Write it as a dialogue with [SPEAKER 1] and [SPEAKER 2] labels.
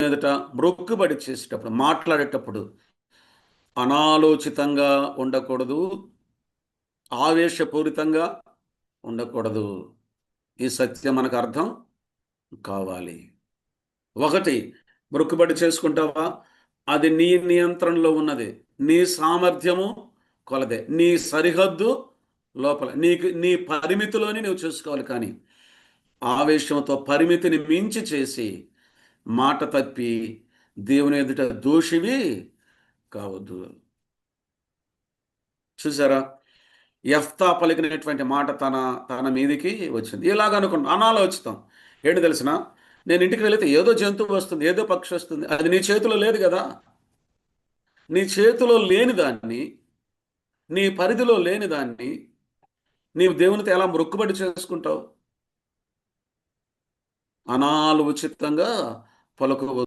[SPEAKER 1] ఎదుట మ్రొక్కుబడి చేసేటప్పుడు, మాట్లాడేటప్పుడు అనాలోచితంగా ఉండకూడదు, ఆవేశపూరితంగా ఉండకూడదు. ఈ సత్యం మనకు అర్థం కావాలి. ఒకటి, మ్రొక్కుబడి చేసుకుంటావా? అది నీ నియంత్రణలో ఉన్నది. నీ సామర్థ్యము కొలదే. నీ సరిహద్దు లోపల. నీ పరిమితిలోని నువ్వు చూసుకోవాలి. కానీ ఆవేశంతో పరిమితిని మించి చేసి మాట తప్పి దేవుని ఎదుట దోషివి కావద్దు. చూసారా? యెఫ్తా పలికినటువంటి మాట తన తన మీదికి వచ్చింది. ఇలాగ అనుకున్నా అనాలోచితం. ఏంటి తెలిసిన, నేను ఇంటికి వెళితే ఏదో జంతువు వస్తుంది, ఏదో పక్షి వస్తుంది. అది నీ చేతిలో లేదు కదా. నీ చేతిలో లేని దాన్ని, నీ పరిధిలో లేని దాన్ని నీవు దేవునితో ఎలా మొక్కుబడి చేసుకుంటావు? అనాలోచితంగా పలుకు